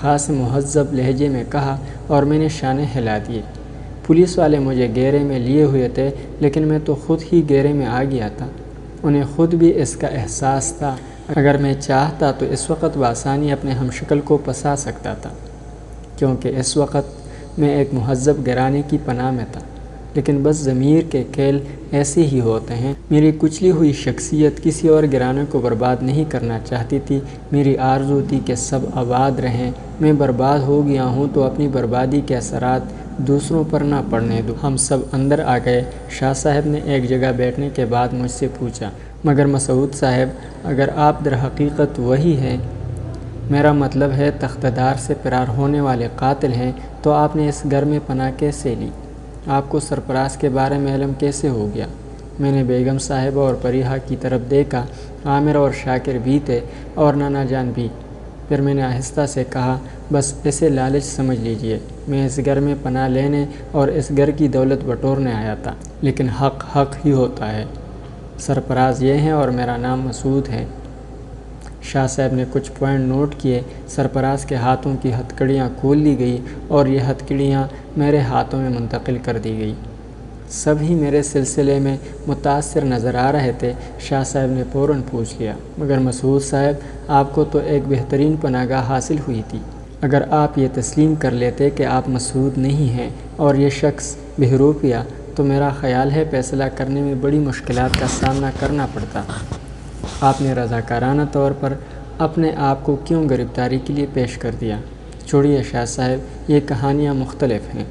خاص مہذب لہجے میں کہا اور میں نے شانے ہلا دیے۔ پولیس والے مجھے گھیرے میں لیے ہوئے تھے، لیکن میں تو خود ہی گھیرے میں آ گیا تھا۔ انہیں خود بھی اس کا احساس تھا۔ اگر میں چاہتا تو اس وقت بآسانی اپنے ہم شکل کو پھنسا سکتا تھا، کیونکہ اس وقت میں ایک مہذب گھرانے کی پناہ میں تھا۔ لیکن بس ضمیر کے کھیل ایسے ہی ہوتے ہیں۔ میری کچلی ہوئی شخصیت کسی اور گھرانے کو برباد نہیں کرنا چاہتی تھی۔ میری آرزو تھی کہ سب آباد رہیں۔ میں برباد ہو گیا ہوں تو اپنی بربادی کے اثرات دوسروں پر نہ پڑنے دوں۔ ہم سب اندر آ گئے۔ شاہ صاحب نے ایک جگہ بیٹھنے کے بعد مجھ سے پوچھا، مگر مسعود صاحب، اگر آپ در حقیقت وہی ہیں، میرا مطلب ہے تختدار سے فرار ہونے والے قاتل ہیں، تو آپ نے اس گھر میں پناہ کیسے لی؟ آپ کو سرفراز کے بارے میں علم کیسے ہو گیا؟ میں نے بیگم صاحبہ اور پریحہ کی طرف دیکھا۔ عامر اور شاکر بھی تھے اور نانا جان بھی۔ پھر میں نے آہستہ سے کہا، بس اسے لالچ سمجھ لیجئے۔ میں اس گھر میں پناہ لینے اور اس گھر کی دولت بٹورنے آیا تھا، لیکن حق حق ہی ہوتا ہے۔ سرفراز یہ ہیں اور میرا نام مسعود ہے۔ شاہ صاحب نے کچھ پوائنٹ نوٹ کیے۔ سرفراز کے ہاتھوں کی ہتھ کڑیاں کھول لی گئی اور یہ ہتھ کڑیاں میرے ہاتھوں میں منتقل کر دی گئی۔ سبھی میرے سلسلے میں متاثر نظر آ رہے تھے۔ شاہ صاحب نے فوراً پوچھ لیا، مگر مسعود صاحب، آپ کو تو ایک بہترین پناہ گاہ حاصل ہوئی تھی۔ اگر آپ یہ تسلیم کر لیتے کہ آپ مسعود نہیں ہیں اور یہ شخص بہروپیہ، تو میرا خیال ہے فیصلہ کرنے میں بڑی مشکلات کا سامنا کرنا پڑتا۔ آپ نے رضاکارانہ طور پر اپنے آپ کو کیوں گرفتاری کے لیے پیش کر دیا؟ چھوڑیے شاہ صاحب، یہ کہانیاں مختلف ہیں۔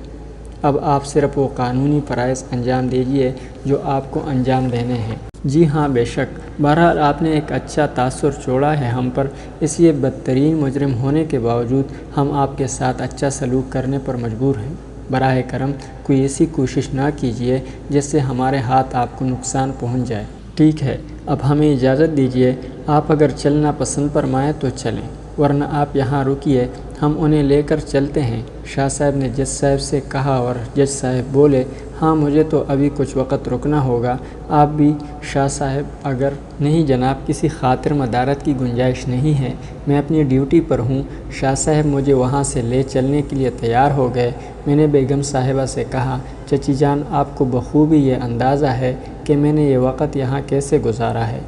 اب آپ صرف وہ قانونی فرائض انجام دیجیے جو آپ کو انجام دینے ہیں۔ جی ہاں، بے شک۔ بہرحال آپ نے ایک اچھا تاثر چھوڑا ہے ہم پر، اس لیے بدترین مجرم ہونے کے باوجود ہم آپ کے ساتھ اچھا سلوک کرنے پر مجبور ہیں۔ براہ کرم کوئی ایسی کوشش نہ کیجیے جس سے ہمارے ہاتھ آپ کو نقصان پہنچ جائے۔ ٹھیک ہے، اب ہمیں اجازت دیجیے۔ آپ اگر چلنا پسند فرمائیں تو چلیں، ورنہ آپ یہاں رکیے، ہم انہیں لے کر چلتے ہیں۔ شاہ صاحب نے جج صاحب سے کہا اور جج صاحب بولے، ہاں مجھے تو ابھی کچھ وقت رکنا ہوگا، آپ بھی؟ شاہ صاحب، اگر نہیں جناب، کسی خاطر مدارت کی گنجائش نہیں ہے، میں اپنی ڈیوٹی پر ہوں۔ شاہ صاحب مجھے وہاں سے لے چلنے کے لیے تیار ہو گئے۔ میں نے بیگم صاحبہ سے کہا، چچی جان، آپ کو بخوبی یہ اندازہ ہے کہ میں نے یہ وقت یہاں کیسے گزارا ہے۔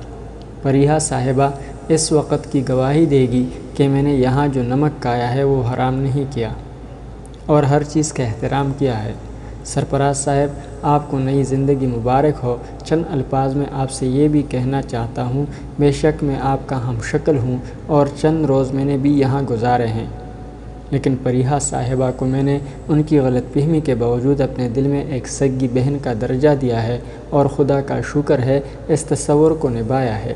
پریحہ صاحبہ اس وقت کی گواہی دے گی کہ میں نے یہاں جو نمک کھایا ہے وہ حرام نہیں کیا اور ہر چیز کا احترام کیا ہے۔ سرفراز صاحب، آپ کو نئی زندگی مبارک ہو۔ چند الفاظ میں آپ سے یہ بھی کہنا چاہتا ہوں، بے شک میں آپ کا ہم شکل ہوں اور چند روز میں نے بھی یہاں گزارے ہیں، لیکن پریحہ صاحبہ کو میں نے ان کی غلط فہمی کے باوجود اپنے دل میں ایک سگی بہن کا درجہ دیا ہے اور خدا کا شکر ہے اس تصور کو نبھایا ہے۔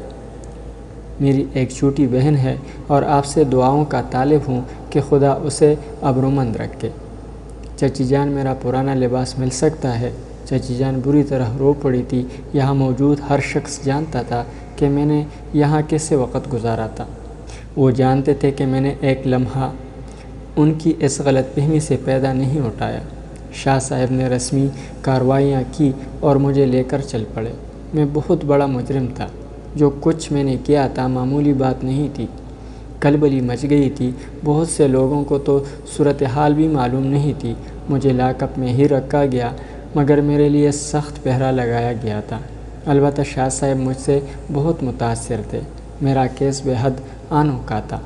میری ایک چھوٹی بہن ہے اور آپ سے دعاؤں کا طالب ہوں کہ خدا اسے ابرومند رکھے۔ چچی جان، میرا پرانا لباس مل سکتا ہے؟ چچی جان بری طرح رو پڑی تھی۔ یہاں موجود ہر شخص جانتا تھا کہ میں نے یہاں کیسے وقت گزارا تھا۔ وہ جانتے تھے کہ میں نے ایک لمحہ ان کی اس غلط فہمی سے پیدا نہیں اٹھایا۔ شاہ صاحب نے رسمی کارروائیاں کی اور مجھے لے کر چل پڑے۔ میں بہت بڑا مجرم تھا۔ جو کچھ میں نے کیا تھا معمولی بات نہیں تھی۔ کلبلی مچ گئی تھی۔ بہت سے لوگوں کو تو صورتحال بھی معلوم نہیں تھی۔ مجھے لاک اپ میں ہی رکھا گیا، مگر میرے لیے سخت پہرا لگایا گیا تھا۔ البتہ شاہ صاحب مجھ سے بہت متاثر تھے۔ میرا کیس بے حد انوکھا تھا۔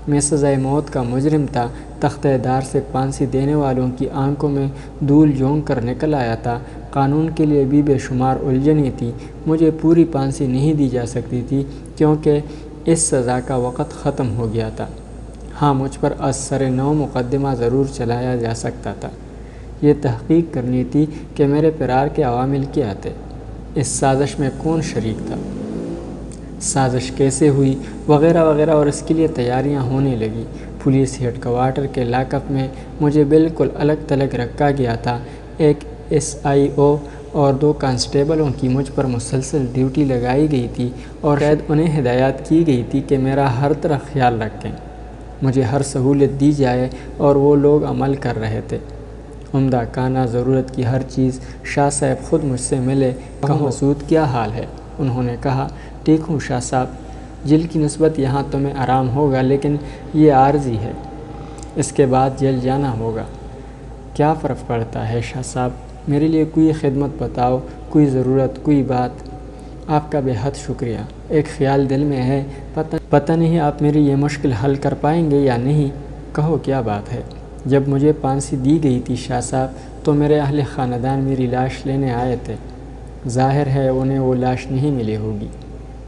میں سزائے موت کا مجرم تھا۔ تختہ دار سے پھانسی دینے والوں کی آنکھوں میں دھول جھونک کر نکل آیا تھا۔ قانون کے لیے بھی بے شمار الجھنیں تھیں۔ مجھے پوری پھانسی نہیں دی جا سکتی تھی کیونکہ اس سزا کا وقت ختم ہو گیا تھا۔ ہاں، مجھ پر از سر نو مقدمہ ضرور چلایا جا سکتا تھا۔ یہ تحقیق کرنی تھی کہ میرے فرار کے عوامل کیا تھے، اس سازش میں کون شریک تھا، سازش کیسے ہوئی، وغیرہ وغیرہ، اور اس کے لیے تیاریاں ہونے لگی۔ پولیس ہیڈ کوارٹر کے لاک اپ میں مجھے بالکل الگ تھلگ رکھا گیا تھا۔ ایک SIO اور 2 کانسٹیبلوں کی مجھ پر مسلسل ڈیوٹی لگائی گئی تھی اور قید انہیں ہدایات کی گئی تھی کہ میرا ہر طرح خیال رکھیں، مجھے ہر سہولت دی جائے، اور وہ لوگ عمل کر رہے تھے۔ عمدہ کانہ ضرورت کی ہر چیز۔ شاہ صاحب خود مجھ سے ملے۔ کہا، مسعود کیا حال ہے؟ انہوں نے کہا، ٹھیک ہوں شاہ صاحب، جیل کی نسبت یہاں تمہیں آرام ہوگا، لیکن یہ عارضی ہے، اس کے بعد جیل جانا ہوگا۔ کیا فرق پڑتا ہے شاہ صاحب، میرے لیے کوئی خدمت بتاؤ، کوئی ضرورت، کوئی بات۔ آپ کا بے حد شکریہ، ایک خیال دل میں ہے، پتہ نہیں آپ میری یہ مشکل حل کر پائیں گے یا نہیں۔ کہو کیا بات ہے؟ جب مجھے پھانسی دی گئی تھی شاہ صاحب تو میرے اہل خاندان میری لاش لینے آئے تھے۔ ظاہر ہے انہیں وہ لاش نہیں ملی ہوگی۔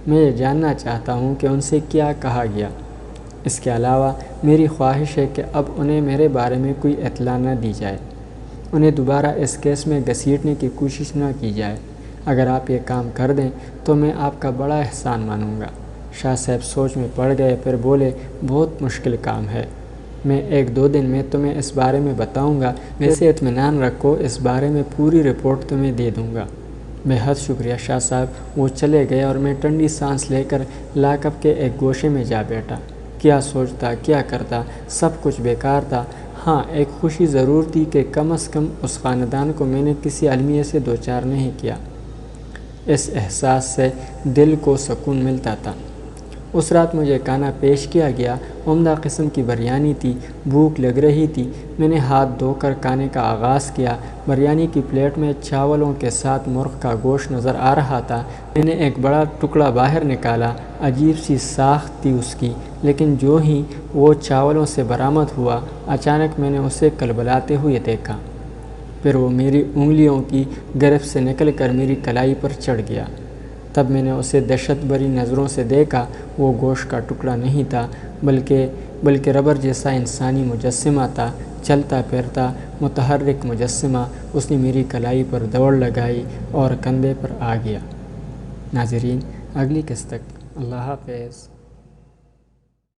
میں یہ جاننا چاہتا ہوں کہ ان سے کیا کہا گیا۔ اس کے علاوہ میری خواہش ہے کہ اب انہیں میرے بارے میں کوئی اطلاع نہ دی جائے، انہیں دوبارہ اس کیس میں گھسیٹنے کی کوشش نہ کی جائے۔ اگر آپ یہ کام کر دیں تو میں آپ کا بڑا احسان مانوں گا۔ شاہ صاحب سوچ میں پڑ گئے، پھر بولے، بہت مشکل کام ہے، میں 1-2 دن میں تمہیں اس بارے میں بتاؤں گا، ویسے اطمینان رکھو، اس بارے میں پوری رپورٹ تمہیں دے دوں گا۔ بے حد شکریہ شاہ صاحب۔ وہ چلے گئے اور میں ٹھنڈی سانس لے کر لاک اپ کے ایک گوشے میں جا بیٹھا۔ کیا سوچتا، کیا کرتا، سب کچھ بیکار تھا۔ ہاں، ایک خوشی ضرور تھی کہ کم از کم اس خاندان کو میں نے کسی المیہ سے دوچار نہیں کیا۔ اس احساس سے دل کو سکون ملتا تھا۔ اس رات مجھے کھانا پیش کیا گیا، عمدہ قسم کی بریانی تھی، بھوک لگ رہی تھی، میں نے ہاتھ دھو کر کھانے کا آغاز کیا۔ بریانی کی پلیٹ میں چاولوں کے ساتھ مرغ کا گوشت نظر آ رہا تھا۔ میں نے ایک بڑا ٹکڑا باہر نکالا، عجیب سی ساخت تھی اس کی، لیکن جو ہی وہ چاولوں سے برآمد ہوا، اچانک میں نے اسے کلبلاتے ہوئے دیکھا، پھر وہ میری انگلیوں کی گرفت سے نکل کر میری کلائی پر چڑھ گیا۔ تب میں نے اسے دہشت بھری نظروں سے دیکھا۔ وہ گوشت کا ٹکڑا نہیں تھا، بلکہ ربر جیسا انسانی مجسمہ تھا، چلتا پھرتا متحرک مجسمہ۔ اس نے میری کلائی پر دوڑ لگائی اور کندھے پر آ گیا۔ ناظرین، اگلی قسط تک اللہ حافظ۔